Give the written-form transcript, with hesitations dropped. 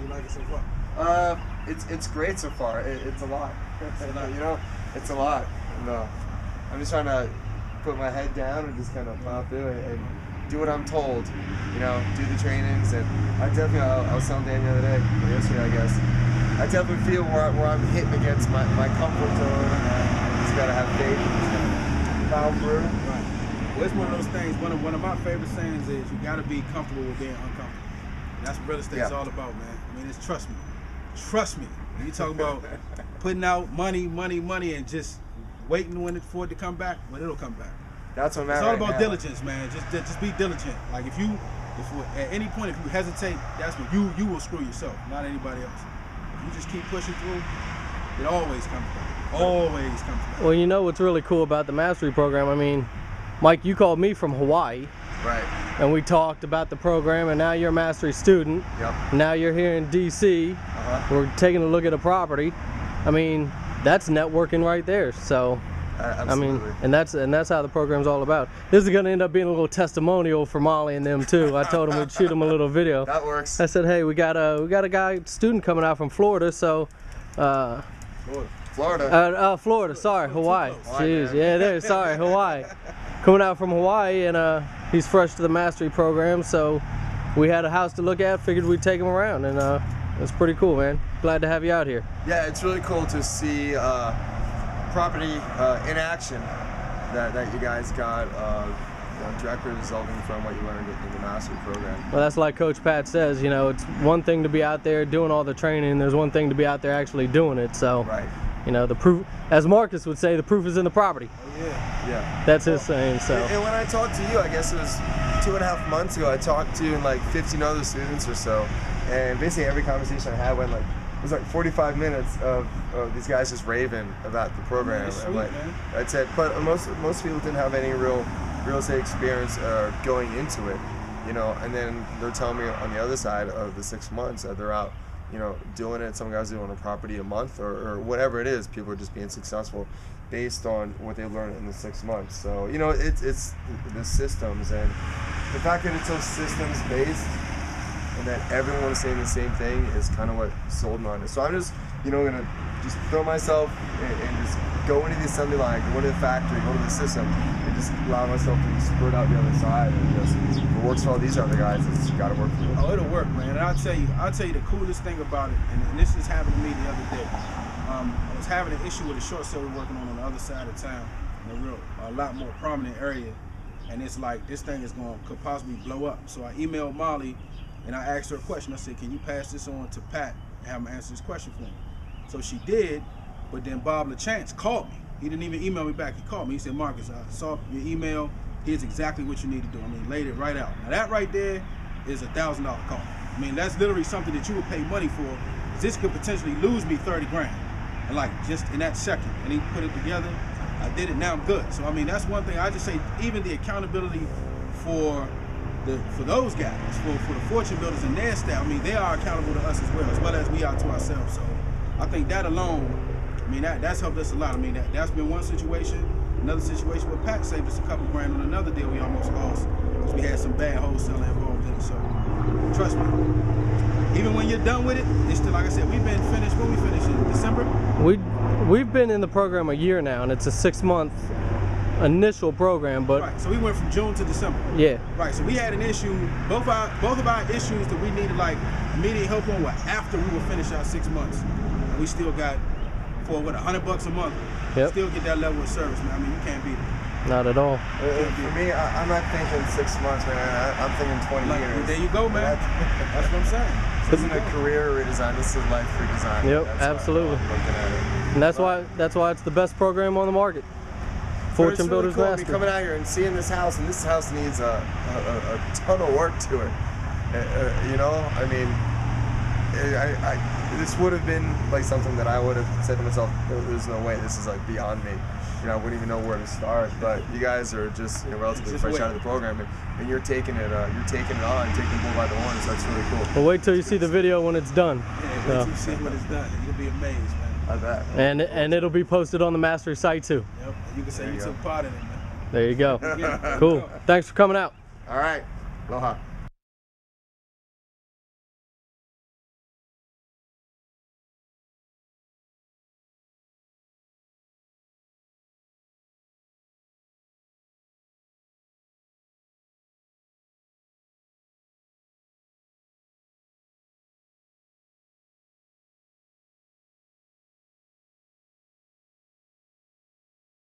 you like it so far? It's great so far. It's a lot. You know, it's a lot. No, I'm just trying to put my head down and just kind of plow through it and do what I'm told. You know, do the trainings, and I definitely. I was telling Dan the other day, or yesterday, I guess. I definitely feel where I'm hitting against my comfort zone. I just gotta have faith and just gotta plow through. Right. Well, it's one of those things. One of my favorite sayings is you gotta be comfortable with being uncomfortable. And that's what real estate's all about, man. I mean, it's trust me. Trust me. When you talk about putting out money, and just waiting for it to come back, well, it'll come back. That's what I'm at. It's all right about now. diligence, man. Just be diligent. Like if at any point if you hesitate, that's when you will screw yourself, not anybody else. If you just keep pushing through, it always comes back. Always comes back. Well, you know what's really cool about the mastery program? I mean, Mike, you called me from Hawaii. Right. And we talked about the program, and now you're a mastery student. Yep. Now you're here in DC. We're taking a look at a property. I mean, that's networking right there. So, Absolutely. I mean, and that's how the program's all about. This is gonna end up being a little testimonial for Molly and them too. I told them we'd shoot them a little video. That works. I said, hey, we got a student coming out from Florida, so. Florida. Sorry, Hawaii. Jeez, man. yeah, there. Sorry, Hawaii. Coming out from Hawaii, and he's fresh to the mastery program, so we had a house to look at. Figured we'd take him around, and it's pretty cool, man. Glad to have you out here. Yeah, it's really cool to see property in action that you guys got. Directly resulting from what you learned in the mastery program. Well, that's like Coach Pat says. You know, it's one thing to be out there doing all the training. There's one thing to be out there actually doing it. So. Right. You know, the proof, as Marcus would say, the proof is in the property. Oh, yeah. Yeah. That's his saying, so. And when I talked to you, I guess it was 2.5 months ago, I talked to like 15 other students or so, and basically every conversation I had went like, it was like 45 minutes of these guys just raving about the program. Yeah, sweet, like, man. I'd said, but most people didn't have any real estate experience going into it, you know, and then they're telling me on the other side of the 6 months that they're out, you know, doing it. Some guys doing a property a month or whatever it is. People are just being successful based on what they learned in the 6 months. So, you know, it's the systems, and the fact that it's so systems based and that everyone is saying the same thing is kind of what sold me on it. So I'm just, you know, gonna just throw myself and just go into the assembly line, go into the factory, go to the system, and just allow myself to spurt out the other side. And just, if it works for all these other guys, it's got to work for you. Oh, it'll work, man. And I'll tell you the coolest thing about it, and this just happened to me the other day. I was having an issue with a short sale we're working on the other side of town, in a lot more prominent area, and it's like this thing could possibly blow up. So I emailed Molly, and I asked her a question. I said, "Can you pass this on to Pat and have him answer this question for me?" So she did, but then Bob LaChance called me. He didn't even email me back. He called me. He said, "Marcus, I saw your email. Here's exactly what you need to do." I mean, laid it right out. Now that right there is $1,000 call. I mean, that's literally something that you would pay money for. This could potentially lose me 30 grand. And like just in that second, and he put it together. I did it. Now I'm good. So I mean, that's one thing I just say. Even the accountability for those guys, for the fortune builders and their staff. I mean, they are accountable to us as well as we are to ourselves. So I think that alone, I mean, that's helped us a lot. I mean, that's been one situation. Another situation where Pat saved us a couple grand on another deal we almost lost because we had some bad wholesaling involved in it. So trust me, even when you're done with it, it's still, like I said, we've been finished. When we finished in December. We've been in the program a year now, and it's a 6-month initial program, but right. So we went from June to December. Yeah. Right. So we had an issue. Both of our issues that we needed like immediate help on were after we were finished our 6 months, and we still got for $100 a month. Yep. Still get that level of service, man. I mean, you can't beat it. Not at all. For me, I'm not thinking 6 months, man. I'm thinking 20 years. There you go, man. That's what I'm saying. This isn't a career redesign. This is life redesign. Yep, That's absolutely. how I'm looking at it. And that's why it's the best program on the market. Fortune Builders Cool. Mastery. Coming out here and seeing this house, and this house needs a ton of work to it. You know, I mean, this would have been like something that I would have said to myself, "There's no way. This is like beyond me." You know, I wouldn't even know where to start. But you guys are just relatively fresh out of the program, and you're taking it on, taking the bull by the horns. So that's really cool. Well, wait till you see the video when it's done. Yeah, wait till you see when it's done. You'll be amazed, man. I bet. And it'll be posted on the Mastery site too. Yep. You can say you took part in it, man. There you go. Yeah. Cool. Thanks for coming out. All right. Aloha.